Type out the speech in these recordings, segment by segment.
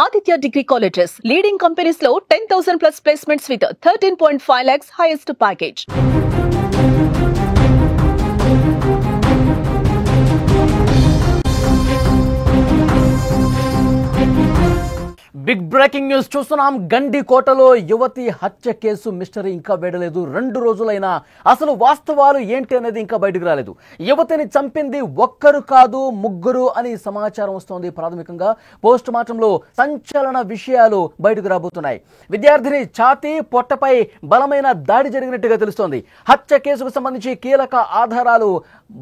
Aditya Degree Colleges, leading companies lo 10,000 plus placements with 13.5 lakhs highest package. Big breaking news చూస్తున్నాం. గండికోటలో యువతి హత్య case mystery ఇంకా వేడలేదు. 2 రోజులైనా అసలు వాస్తవాలు ఏంటి అనేది ఇంకా బయటకు రాలేదు. యువతిని చంపింది ఒక్కరు కాదు, ముగ్గురు అని సమాచారం వస్తోంది. ప్రాథమికంగా పోస్ట్ మార్టంలో సంచలన విషయాలు బయటకు రాబోతున్నాయి. విద్యార్థిని ఛాతీ పొట్టపై బలమైన దాడి జరిగినట్టుగా తెలుస్తోంది. హత్య కేసుకు సంబంధించి కీలక ఆధారాలు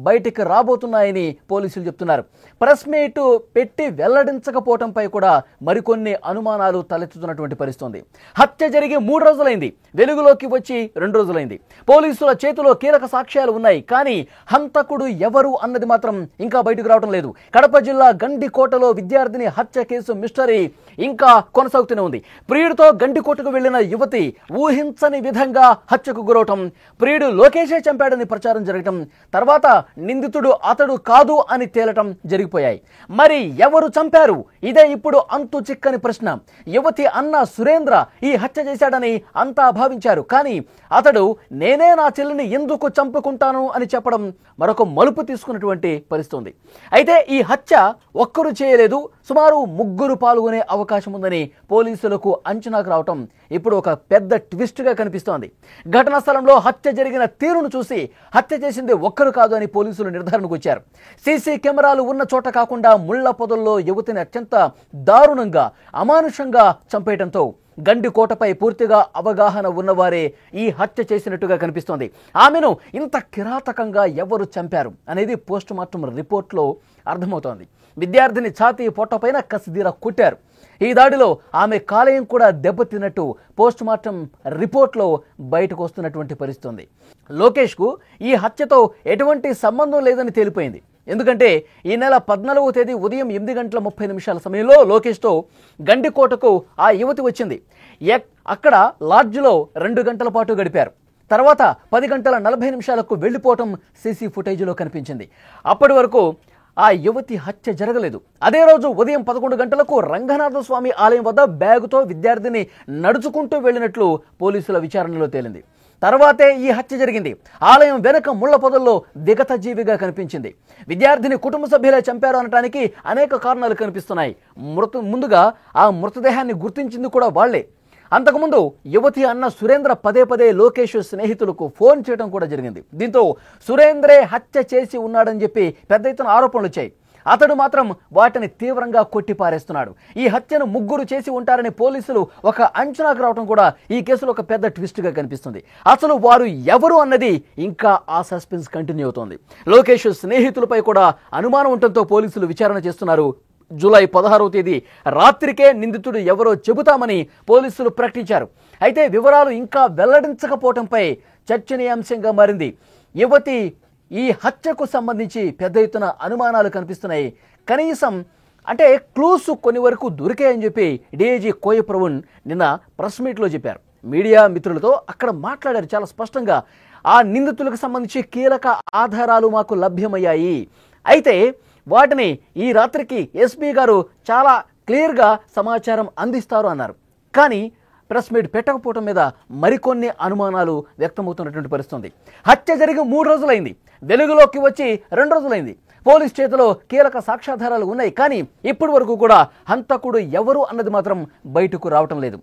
బయటికి రాబోతున్నాయని పోలీసులు చెప్తున్నారు. ప్రెస్ మీట్ పెట్టి వెల్లడించకపోవడంపై కూడా మరికొన్ని అనుమానాలు తలెత్తుతున్నటువంటి పరిస్థితి. హత్య జరిగి 3 రోజులైంది, వెలుగులోకి వచ్చి 2 రోజులైంది. పోలీసుల చేతిలో కీలక సాక్ష్యాలు ఉన్నాయి, కానీ హంతకుడు ఎవరు అన్నది మాత్రం ఇంకా బయటకు రావడం లేదు. కడప జిల్లా గండికోటలో విద్యార్థిని హత్య కేసు మిస్టరీ ఇంకా కొనసాగుతూనే ఉంది. ప్రియుడితో గండికోటకు వెళ్లిన యువతి ఊహించని విధంగా హత్యకు గురవటం, ప్రియుడు లోకేషే చంపాడని ప్రచారం జరగటం, తర్వాత నిందితుడు అతడు కాదు అని తేలటం జరిగిపోయాయి. మరి ఎవరు చంపారు? ఇదే ఇప్పుడు అంతు చిక్కని ప్రశ్న. యువతి అన్న సురేంద్ర ఈ హత్య చేశాడని అంతా భావించారు, కానీ అతడు నేనే నా చెల్లిని ఎందుకు చంపుకుంటాను అని చెప్పడం మరొక మలుపు తీసుకున్నటువంటి పరిస్థితి. అయితే ఈ హత్య ఒక్కరు చేయలేదు, సుమారు 3 పాల్గొనే అవకాశం ఉందని పోలీసులకు అంచనాకు రావటం ఇప్పుడు ఒక పెద్ద ట్విస్ట్ గా కనిపిస్తోంది. ఘటనా స్థలంలో హత్య జరిగిన తీరును చూసి హత్య చేసింది ఒక్కరు కాదు అని పోలీసులు నిర్ధారణకు వచ్చారు. సీసీ కెమెరాలు ఉన్న చోట కాకుండా ముళ్ల పొదల్లో యువతిని అత్యంత దారుణంగా అమానుషంగా చంపేయడంతో గండికోటపై పూర్తిగా అవగాహన ఉన్నవారే ఈ హత్య చేసినట్టుగా కనిపిస్తోంది. ఆమెను ఇంత కిరాతకంగా ఎవరు చంపారు అనేది పోస్ట్ మార్టం రిపోర్ట్లో అర్థమవుతోంది. విద్యార్థిని ఛాతీ పొట్టపైన కసిదీర కొట్టారు. ఈ దాడిలో ఆమె కాలేయం కూడా దెబ్బతిన్నట్టు పోస్ట్ మార్టం రిపోర్ట్లో బయటకు వస్తున్నటువంటి పరిస్థితి. లోకేష్కు ఈ హత్యతో ఎటువంటి సంబంధం లేదని తేలిపోయింది. ఎందుకంటే ఈ నెల 14వ తేదీ ఉదయం 8:30 సమయంలో లోకేష్తో గండికోటకు ఆ యువతి వచ్చింది. అక్కడ లాడ్జ్లో 2 గంటల పాటు గడిపారు. తర్వాత 10:40 వెళ్ళిపోవటం సీసీ ఫుటేజ్లో కనిపించింది. అప్పటి వరకు ఆ యువతి హత్య జరగలేదు. అదే రోజు ఉదయం 11 గంటలకు రంగనాథ స్వామి ఆలయం వద్ద బ్యాగుతో విద్యార్థిని నడుచుకుంటూ వెళ్ళినట్లు పోలీసుల విచారణలో తేలింది. తర్వాతే ఈ హత్య జరిగింది. ఆలయం వెనుక ముళ్ల పొదల్లో దిగత జీవిగా కనిపించింది. విద్యార్థిని కుటుంబ సభ్యులే చంపారు అనడానికి అనేక కారణాలు కనిపిస్తున్నాయి. ముందుగా ఆ మృతదేహాన్ని గుర్తించింది కూడా వాళ్లే. అంతకుముందు యువతి అన్న సురేంద్ర పదే లోకేష్ స్నేహితులకు ఫోన్ చేయడం కూడా జరిగింది. దీంతో సురేంద్రే హత్య చేసి ఉన్నాడని చెప్పి పెద్ద ఎత్తున ఆరోపణలు వచ్చాయి. అతడు మాత్రం వాటిని తీవ్రంగా కొట్టిపారేస్తున్నాడు. ఈ హత్యను 3 చేసి ఉంటారని పోలీసులు ఒక అంచనాకు రావడం కూడా ఈ కేసులో ఒక పెద్ద ట్విస్ట్గా కనిపిస్తుంది. అసలు వారు ఎవరు అన్నది ఇంకా ఆ సస్పెన్స్ కంటిన్యూ అవుతోంది. లోకేష్ స్నేహితులపై కూడా అనుమానం ఉండటంతో పోలీసులు విచారణ చేస్తున్నారు. జూలై 16వ తేదీ రాత్రికే నిందితుడు ఎవరో చెబుతామని పోలీసులు ప్రకటించారు. అయితే వివరాలు ఇంకా వెల్లడించకపోవడంపై చర్చనీయాంశంగా మారింది. యువతి ఈ హత్యకు సంబంధించి పెద్ద ఎత్తున అనుమానాలు కనిపిస్తున్నాయి. కనీసం అంటే క్లూస్ కొన్ని వరకు దొరికాయని చెప్పి డీఐజీ కోయ ప్రవీణ్ నిన్న ప్రెస్ మీట్లో చెప్పారు. మీడియా మిత్రులతో అక్కడ మాట్లాడారు చాలా స్పష్టంగా. ఆ నిందితులకు సంబంధించి కీలక ఆధారాలు మాకు లభ్యమయ్యాయి, అయితే వాటిని ఈ రాత్రికి ఎస్పీ గారు చాలా క్లియర్గా సమాచారం అందిస్తారు అన్నారు. కానీ ప్రెస్ మీట్ పెట్టకపోవడం మీద మరికొన్ని అనుమానాలు వ్యక్తమవుతున్నటువంటి పరిస్థితి. హత్య జరిగి 3 రోజులైంది, వెలుగులోకి వచ్చి 2 రోజులైంది. పోలీస్ చేతిలో కీలక సాక్ష్యాధారాలు ఉన్నాయి, కానీ ఇప్పటి వరకు కూడా హంతకుడు ఎవరు అన్నది మాత్రం బయటకు రావటం లేదు.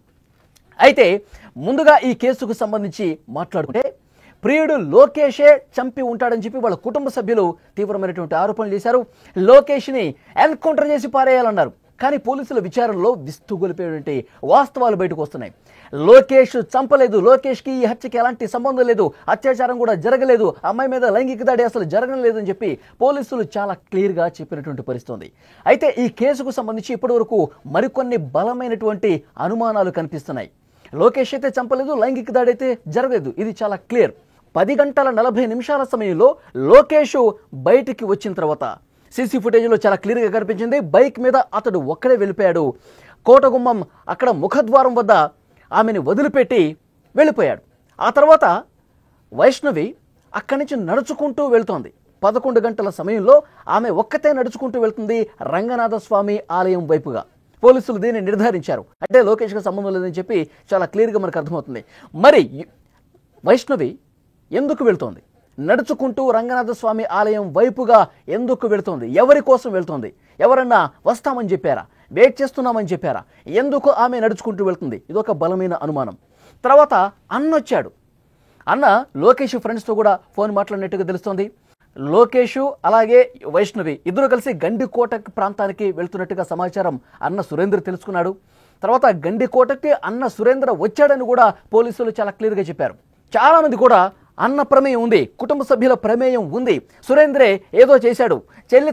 అయితే ముందుగా ఈ కేసుకు సంబంధించి మాట్లాడుకుంటే ప్రియుడు లోకేషే చంపి ఉంటాడని చెప్పి వాళ్ళ కుటుంబ సభ్యులు తీవ్రమైనటువంటి ఆరోపణలు చేశారు. లోకేష్ని ఎన్కౌంటర్ చేసి పారేయాలన్నారు. కానీ పోలీసుల విచారణలో విస్తుగొలిపేటువంటి వాస్తవాలు బయటకు వస్తున్నాయి. లోకేష్ చంపలేదు, లోకేష్కి ఈ హత్యకి ఎలాంటి సంబంధం లేదు, అత్యాచారం కూడా జరగలేదు, అమ్మాయి మీద లైంగిక దాడి అసలు జరగలేదు అని చెప్పి పోలీసులు చాలా క్లియర్గా చెప్పినటువంటి పరిస్థితి. అయితే ఈ కేసుకు సంబంధించి ఇప్పటివరకు మరికొన్ని బలమైనటువంటి అనుమానాలు కనిపిస్తున్నాయి. లోకేష్ అయితే చంపలేదు, లైంగిక దాడి అయితే జరగలేదు, ఇది చాలా క్లియర్. 10:40 సమయంలో లోకేష్ బయటికి వచ్చిన తర్వాత సీసీ ఫుటేజ్లో చాలా క్లియర్గా కనిపించింది. బైక్ మీద అతడు ఒక్కడే వెళ్ళిపోయాడు. కోటగుమ్మం అక్కడ ముఖద్వారం వద్ద ఆమెను వదిలిపెట్టి వెళ్ళిపోయాడు. ఆ తర్వాత వైష్ణవి అక్కడి నుంచి నడుచుకుంటూ వెళ్తోంది. 11 గంటల సమయంలో ఆమె ఒక్కతే నడుచుకుంటూ వెళ్తుంది రంగనాథ స్వామి ఆలయం వైపుగా. పోలీసులు దీన్ని నిర్ధారించారు. అంటే లోకేష్కి సంబంధం లేదని చెప్పి చాలా క్లియర్గా మనకు అర్థమవుతుంది. మరి వైష్ణవి ఎందుకు వెళ్తోంది? నడుచుకుంటూ రంగనాథ స్వామి ఆలయం వైపుగా ఎందుకు వెళుతోంది? ఎవరి కోసం వెళ్తోంది? ఎవరన్నా వస్తామని చెప్పారా? వెయిట్ చేస్తున్నామని చెప్పారా? ఎందుకు ఆమె నడుచుకుంటూ వెళ్తుంది? ఇదొక బలమైన అనుమానం. తర్వాత అన్న వచ్చాడు. అన్న లోకేష్ ఫ్రెండ్స్తో కూడా ఫోన్ మాట్లాడినట్టుగా తెలుస్తోంది. లోకేష్ అలాగే వైష్ణవి ఇద్దరు కలిసి గండికోట ప్రాంతానికి వెళ్తున్నట్టుగా సమాచారం అన్న సురేంద్ర తెలుసుకున్నాడు. తర్వాత గండికోటకి అన్న సురేంద్ర వచ్చాడని కూడా పోలీసులు చాలా క్లియర్గా చెప్పారు. చాలామంది కూడా అన్న ప్రమేయం ఉంది, కుటుంబ సభ్యుల ప్రమేయం ఉంది, సురేంద్రే ఏదో చేశాడు, చెల్లి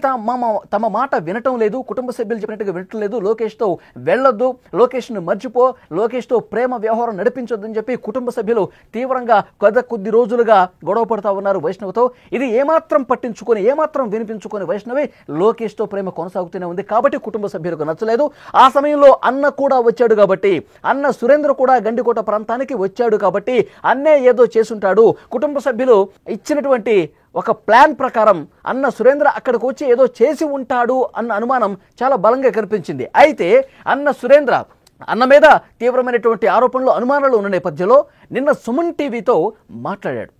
తమ మాట వినటం లేదు, కుటుంబ సభ్యులు చెప్పినట్టుగా వినటం లేదు, లోకేష్తో వెళ్ళొద్దు, లోకేష్ను మర్చిపో, లోకేష్తో ప్రేమ వ్యవహారం నడిపించొద్దని చెప్పి కుటుంబ సభ్యులు తీవ్రంగా కొద్ది రోజులుగా గొడవ పడుతూ ఉన్నారు వైష్ణవితో. ఇది ఏమాత్రం పట్టించుకొని ఏమాత్రం వినిపించుకొని వైష్ణవి లోకేష్తో ప్రేమ కొనసాగుతూనే ఉంది. కాబట్టి కుటుంబ సభ్యులకు నచ్చలేదు. ఆ సమయంలో అన్న కూడా వచ్చాడు కాబట్టి, అన్న సురేంద్ర కూడా గండికోట ప్రాంతానికి వచ్చాడు కాబట్టి అన్నే ఏదో చేసుంటాడు. కుటుంబ సభ్యులు ఇచ్చినటువంటి ఒక ప్లాన్ ప్రకారం అన్న సురేంద్ర అక్కడికి వచ్చి ఏదో చేసి ఉంటాడు అన్న అనుమానం చాలా బలంగా కనిపించింది. అయితే అన్న సురేంద్ర అన్న మీద తీవ్రమైనటువంటి ఆరోపణలు అనుమానాలు ఉన్న నేపథ్యంలో నిన్న సుమన్ టీవీతో మాట్లాడాడు.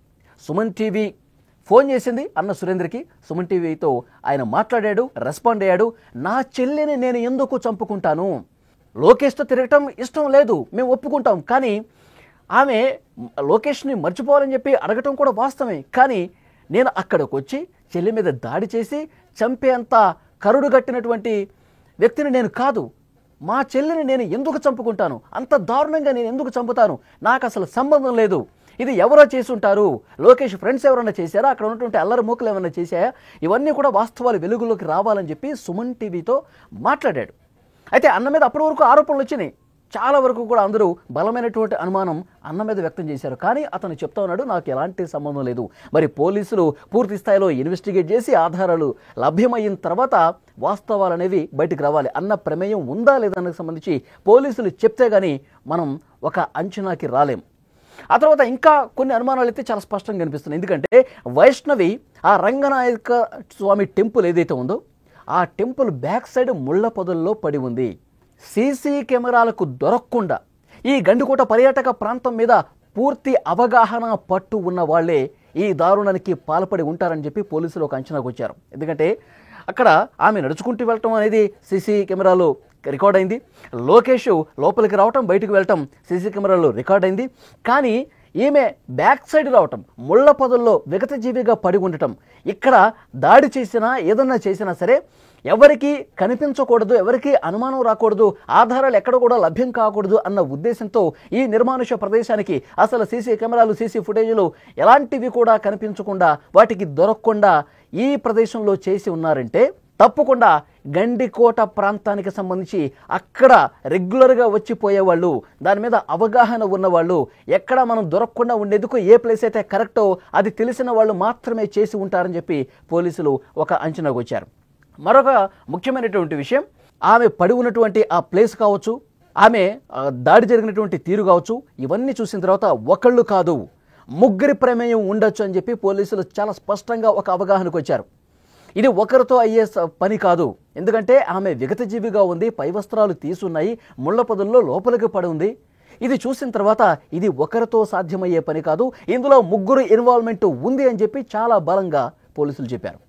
సుమన్ టీవీ ఫోన్ చేసింది అన్న సురేంద్రకి. సుమన్ టీవీతో ఆయన మాట్లాడాడు, రెస్పాండ్ అయ్యాడు. నా చెల్లిని నేను ఎందుకు చంపుకుంటాను? లోకేష్తో తిరగటం ఇష్టం లేదు, మేము ఒప్పుకుంటాం. కానీ ఆమె లోకేష్ని మర్చిపోవాలని చెప్పి అడగటం కూడా వాస్తవమే. కానీ నేను అక్కడికి వచ్చి చెల్లి మీద దాడి చేసి చంపేంత కరుడు గట్టినటువంటి వ్యక్తిని నేను కాదు. మా చెల్లిని నేను ఎందుకు చంపుకుంటాను? అంత దారుణంగా నేను ఎందుకు చంపుతాను? నాకు అసలు సంబంధం లేదు. ఇది ఎవరో చేసి ఉంటారు. లోకేష్ ఫ్రెండ్స్ ఎవరైనా చేశారా? అక్కడ ఉన్నటువంటి అల్లరి మూకలు ఏమైనా చేశాయా? ఇవన్నీ కూడా వాస్తవాలు వెలుగులోకి రావాలని చెప్పి సుమన్ టీవీతో మాట్లాడాడు. అయితే అన్న మీద అప్పటి వరకు ఆరోపణలు వచ్చినాయి. చాలా వరకు కూడా అందరూ బలమైనటువంటి అనుమానం అన్న మీద వ్యక్తం చేశారు. కానీ అతను చెప్తా ఉన్నాడు, నాకు ఎలాంటి సంబంధం లేదు. మరి పోలీసులు పూర్తి స్థాయిలో ఇన్వెస్టిగేట్ చేసి ఆధారాలు లభ్యమైన తర్వాత వాస్తవాలు అనేవి బయటకు రావాలి. అన్న ప్రమేయం ఉందా లేదా దానికి సంబంధించి పోలీసులు చెప్తే గానీ మనం ఒక అంచనాకి రాలేం. ఆ తర్వాత ఇంకా కొన్ని అనుమానాలు అయితే చాలా స్పష్టంగా కనిపిస్తున్నాయి. ఎందుకంటే వైష్ణవి ఆ రంగనాయక స్వామి టెంపుల్ ఏదైతే ఉందో ఆ టెంపుల్ బ్యాక్ సైడ్ ముళ్ళ పొదల్లో పడి ఉంది. సీసీ కెమెరాలకు దొరకకుండా ఈ గండికోట పర్యాటక ప్రాంతం మీద పూర్తి అవగాహన పట్టు ఉన్న వాళ్లే ఈ దారుణానికి పాల్పడి ఉంటారని చెప్పి పోలీసులు ఒక అంచనాకు వచ్చారు. ఎందుకంటే అక్కడ ఆమె నడుచుకుంటూ వెళ్ళటం అనేది సీసీ కెమెరాలో రికార్డ్ అయింది. లోకేష్ లోపలికి రావటం బయటకు వెళ్ళటం సీసీ కెమెరాలో రికార్డ్ అయింది. కానీ ఈమె బ్యాక్ సైడ్ రావటం, ముళ్ళ పొదల్లో విగతజీవిగా పడి ఉండటం, ఇక్కడ దాడి చేసినా ఏదన్నా చేసినా సరే ఎవరికి కనిపించకూడదు, ఎవరికి అనుమానం రాకూడదు, ఆధారాలు ఎక్కడ కూడా లభ్యం కాకూడదు అన్న ఉద్దేశంతో ఈ నిర్మానుష్య ప్రదేశానికి అసలు సీసీ కెమెరాలు సీసీ ఫుటేజీలు ఎలాంటివి కూడా కనిపించకుండా వాటికి దొరకకుండా ఈ ప్రదేశంలో చేసి ఉన్నారంటే తప్పకుండా గండికోట ప్రాంతానికి సంబంధించి అక్కడ రెగ్యులర్గా వచ్చిపోయేవాళ్ళు, దాని మీద అవగాహన ఉన్నవాళ్ళు, ఎక్కడ మనం దొరకకుండా ఉండేందుకు ఏ ప్లేస్ అయితే కరెక్టో అది తెలిసిన వాళ్ళు మాత్రమే చేసి ఉంటారని చెప్పి పోలీసులు ఒక అంచనాకు వచ్చారు. మరొక ముఖ్యమైనటువంటి విషయం, ఆమె పడి ఉన్నటువంటి ఆ ప్లేస్ కావచ్చు, ఆమె దాడి జరిగినటువంటి తీరు కావచ్చు, ఇవన్నీ చూసిన తర్వాత ఒకళ్ళు కాదు ముగ్గురి ప్రమేయం ఉండొచ్చు అని చెప్పి పోలీసులు చాలా స్పష్టంగా ఒక అవగాహనకు వచ్చారు. ఇది ఒకరితో అయ్యే పని కాదు. ఎందుకంటే ఆమె విగతజీవిగా ఉంది, పై వస్త్రాలు తీసున్నాయి, ముళ్ళ పొదల్లో లోపలికి పడి ఉంది. ఇది చూసిన తర్వాత ఇది ఒకరితో సాధ్యమయ్యే పని కాదు, ఇందులో ముగ్గురు ఇన్వాల్వ్మెంట్ ఉంది అని చెప్పి చాలా బలంగా పోలీసులు చెప్పారు.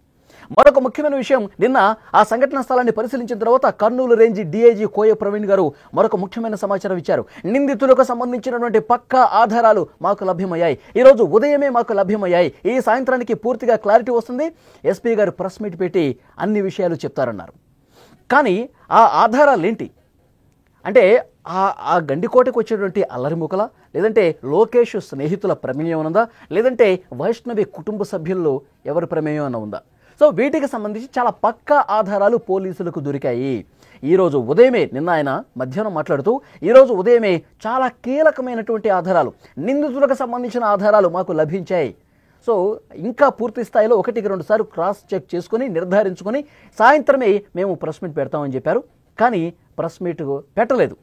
మరొక ముఖ్యమైన విషయం, నిన్న ఆ సంఘటన స్థలాన్ని పరిశీలించిన తర్వాత కర్నూలు రేంజ్ డీఐజీ కోయ ప్రవీణ్ గారు మరొక ముఖ్యమైన సమాచారం ఇచ్చారు. నిందితులకు సంబంధించినటువంటి పక్కా ఆధారాలు మాకు లభ్యమయ్యాయి, ఈరోజు ఉదయమే మాకు లభ్యమయ్యాయి, ఈ సాయంత్రానికి పూర్తిగా క్లారిటీ వస్తుంది, ఎస్పీ గారు ప్రెస్ మీట్ పెట్టి అన్ని విషయాలు చెప్తారన్నారు. కానీ ఆ ఆధారాలు ఏంటి అంటే ఆ గండికోటకు వచ్చేటువంటి అల్లరిముకల, లేదంటే లోకేష్ స్నేహితుల ప్రమేయం ఉన్నదా, లేదంటే వైష్ణవి కుటుంబ సభ్యుల్లో ఎవరి ప్రమేయం అన్న ఉందా? సో వీటికి సంబంధించి చాలా పక్కా ఆధారాలు పోలీసులకు దొరికాయి. ఈరోజు ఉదయమే, నిన్న ఆయన మధ్యాహ్నం మాట్లాడుతూ ఈరోజు ఉదయమే చాలా కీలకమైనటువంటి ఆధారాలు, నిందితులకు సంబంధించిన ఆధారాలు మాకు లభించాయి. సో ఇంకా పూర్తి స్థాయిలో 1-2 సార్లు క్రాస్ చెక్ చేసుకుని నిర్ధారించుకొని సాయంత్రమే మేము ప్రెస్ మీట్ పెడతామని చెప్పారు. కానీ ప్రెస్ మీట్ పెట్టలేదు.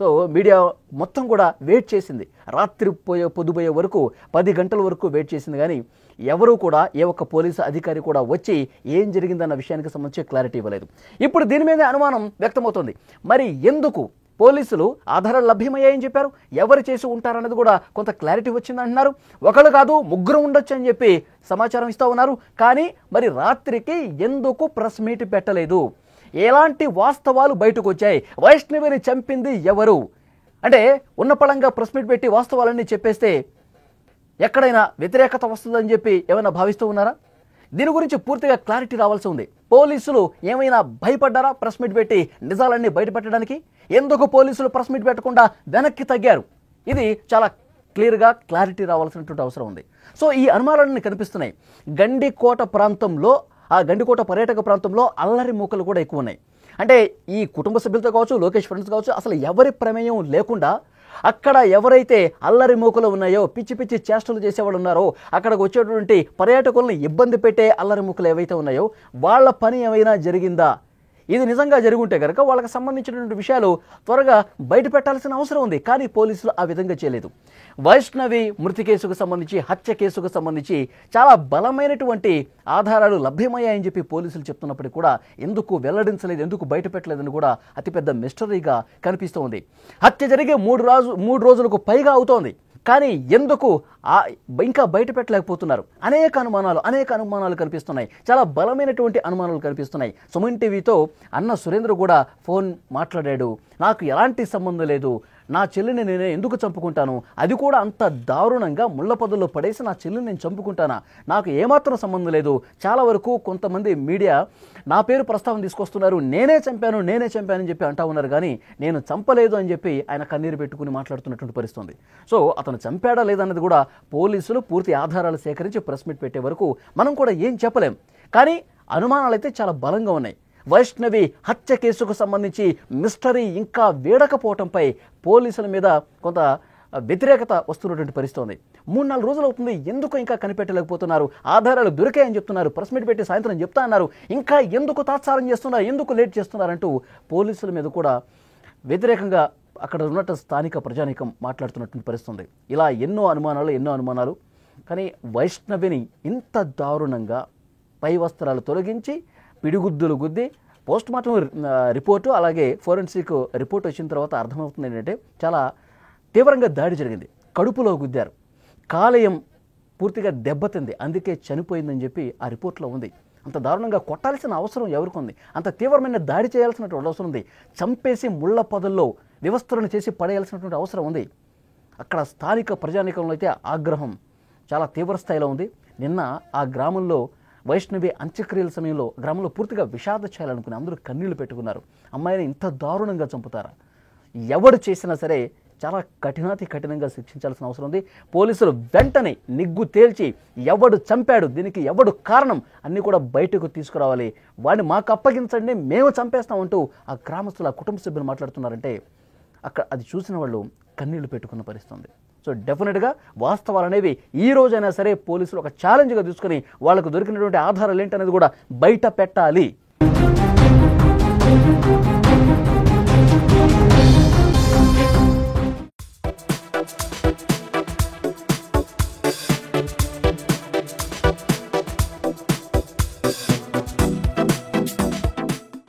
సో మీడియా మొత్తం కూడా వెయిట్ చేసింది, రాత్రి పొద్దుపోయే వరకు 10 గంటల వరకు వెయిట్ చేసింది. కానీ ఎవరూ కూడా ఏ ఒక్క పోలీసు అధికారి కూడా వచ్చి ఏం జరిగిందన్న విషయానికి సంబంధించి క్లారిటీ ఇవ్వలేదు. ఇప్పుడు దీని మీద అనుమానం వ్యక్తమవుతుంది. మరి ఎందుకు పోలీసులు ఆధారాలు లభ్యమయ్యాయని చెప్పారు, ఎవరు చేసి ఉంటారన్నది కూడా కొంత క్లారిటీ వచ్చిందంటున్నారు. ఒకళ్ళు కాదు ముగ్గురు ఉండొచ్చు అని చెప్పి సమాచారం ఇస్తూ ఉన్నారు. కానీ మరి రాత్రికి ఎందుకు ప్రెస్ మీట్ పెట్టలేదు, ఎలాంటి వాస్తవాలు బయటకు వచ్చాయి, వైష్ణవిని చంపింది ఎవరు అంటే ఉన్నపళంగా ప్రెస్ మీట్ పెట్టి వాస్తవాలన్నీ చెప్పేస్తే ఎక్కడైనా వ్యతిరేకత వస్తుందని చెప్పి ఏమైనా భావిస్తూ ఉన్నారా? దీని గురించి పూర్తిగా క్లారిటీ రావాల్సి ఉంది. పోలీసులు ఏమైనా భయపడ్డారా ప్రెస్ మీట్ పెట్టి నిజాలన్నీ బయటపెట్టడానికి? ఎందుకు పోలీసులు ప్రెస్ మీట్ పెట్టకుండా వెనక్కి తగ్గారు? ఇది చాలా క్లియర్గా క్లారిటీ రావాల్సినటువంటి అవసరం ఉంది. సో ఈ అనుమానాలన్నీ కనిపిస్తున్నాయి. గండికోట ప్రాంతంలో, ఆ గండికోట పర్యాటక ప్రాంతంలో అల్లరి మూకలు కూడా ఎక్కువ ఉన్నాయి. అంటే ఈ కుటుంబ సభ్యులతో కావచ్చు, లోకేష్ ఫ్రెండ్స్ కావచ్చు, అసలు ఎవరి ప్రమేయం లేకుండా అక్కడ ఎవరైతే అల్లరి మూకలు ఉన్నాయో, పిచ్చి పిచ్చి చేష్టలు చేసేవాళ్ళు ఉన్నారో, అక్కడికి వచ్చేటువంటి పర్యాటకులను ఇబ్బంది పెట్టే అల్లరి మూకలు ఏవైతే ఉన్నాయో వాళ్ళ పని ఏమైనా జరిగిందా? ఇది నిజంగా జరుగుంటే కనుక వాళ్ళకి సంబంధించినటువంటి విషయాలు త్వరగా బయట పెట్టాల్సిన అవసరం ఉంది. కానీ పోలీసులు ఆ విధంగా చేయలేదు. వైష్ణవి మృతి కేసుకు సంబంధించి, హత్య కేసుకు సంబంధించి చాలా బలమైనటువంటి ఆధారాలు లభ్యమయ్యాయని చెప్పి పోలీసులు చెప్తున్నప్పటికీ కూడా ఎందుకు వెల్లడించలేదు, ఎందుకు బయట పెట్టలేదని కూడా అతిపెద్ద మిస్టరీగా కనిపిస్తూ ఉంది. హత్య జరిగే 3 రోజులకు పైగా అవుతోంది. కానీ ఎందుకు ఇంకా బయట పెట్టలేకపోతున్నారు? అనేక అనుమానాలు కనిపిస్తున్నాయి. చాలా బలమైనటువంటి అనుమానాలు కనిపిస్తున్నాయి. సుమన్ టీవీతో అన్న సురేంద్ర కూడా ఫోన్ మాట్లాడాడు. నాకు ఎలాంటి సంబంధం లేదు, నా చెల్లిని నేనే ఎందుకు చంపుకుంటాను, అది కూడా అంత దారుణంగా ముళ్ళపొదల్లో పడేసి నా చెల్లిని నేను చంపుకుంటానా, నాకు ఏమాత్రం సంబంధం లేదు. చాలా వరకు కొంతమంది మీడియా నా పేరు ప్రస్తావన తీసుకొస్తున్నారు, నేనే చంపాను అని చెప్పి అంటా ఉన్నారు. కానీ నేను చంపలేదు అని చెప్పి ఆయన కన్నీరు పెట్టుకుని మాట్లాడుతున్నటువంటి పరిస్థితి. సో అతను చంపాడా లేదన్నది కూడా పోలీసులు పూర్తి ఆధారాలు సేకరించి ప్రెస్ మీట్ పెట్టే వరకు మనం కూడా ఏం చెప్పలేం. కానీ అనుమానాలు అయితే చాలా బలంగా ఉన్నాయి. వైష్ణవి హత్య కేసుకు సంబంధించి మిస్టరీ ఇంకా వేడకపోవటంపై పోలీసుల మీద కొంత వ్యతిరేకత వస్తున్నటువంటి పరిస్థితి ఉంది. 3-4 రోజులు అవుతుంది, ఎందుకు ఇంకా కనిపెట్టలేకపోతున్నారు? ఆధారాలు దొరికాయని చెప్తున్నారు, ప్రెస్ మీట్ పెట్టి సాయంత్రం చెప్తా అన్నారు, ఇంకా ఎందుకు తాత్సారం చేస్తున్నారు, ఎందుకు లేట్ చేస్తున్నారంటూ పోలీసుల మీద కూడా వ్యతిరేకంగా అక్కడ ఉన్నట్టు స్థానిక ప్రజానీకం మాట్లాడుతున్నటువంటి పరిస్థితి ఉంది. ఇలా ఎన్నో అనుమానాలు. కానీ వైష్ణవిని ఇంత దారుణంగా పై వస్త్రాలు తొలగించి పిడిగుద్దులు గుద్ది పోస్ట్ మార్టం రిపోర్టు అలాగే ఫోరెన్సిక్ రిపోర్ట్ వచ్చిన తర్వాత అర్థమవుతుంది ఏంటంటే చాలా తీవ్రంగా దాడి జరిగింది. కడుపులో గుద్దారు, కాలేయం పూర్తిగా దెబ్బతింది, అందుకే చనిపోయిందని చెప్పి ఆ రిపోర్ట్లో ఉంది. అంత దారుణంగా కొట్టాల్సిన అవసరం ఎవరికి ఉంది? అంత తీవ్రమైన దాడి చేయాల్సినటువంటి అవసరం ఉంది. చంపేసి ముళ్ళ పొదల్లో వ్యవస్థలను చేసి పడేయాల్సినటువంటి అవసరం ఉంది. అక్కడ స్థానిక ప్రజానీకంలో అయితే ఆగ్రహం చాలా తీవ్ర స్థాయిలో ఉంది. నిన్న ఆ గ్రామంలో వైష్ణవి అంత్యక్రియల సమయంలో గ్రామంలో పూర్తిగా విషాద చేయాలనుకుని అందరూ కన్నీళ్లు పెట్టుకున్నారు. అమ్మాయిని ఇంత దారుణంగా చంపుతారా? ఎవడు చేసినా సరే చాలా కఠినంగా శిక్షించాల్సిన అవసరం ఉంది. పోలీసులు వెంటనే నిగ్గు తేల్చి ఎవడు చంపాడు, దీనికి ఎవడు కారణం అన్నీ కూడా బయటకు తీసుకురావాలి, వాడిని మాకు అప్పగించండి, మేము చంపేస్తామంటూ ఆ గ్రామస్తులు, ఆ కుటుంబ సభ్యులు మాట్లాడుతున్నారంటే అక్కడ అది చూసిన వాళ్ళు కన్నీళ్లు పెట్టుకున్న పరిస్థితి. సో డెఫినెట్గా వాస్తవాలు అనేవి ఈ రోజైనా సరే పోలీసులు ఒక ఛాలెంజ్గా తీసుకుని వాళ్ళకు దొరికినటువంటి ఆధారాలు ఏంటనేది కూడా బయట పెట్టాలి.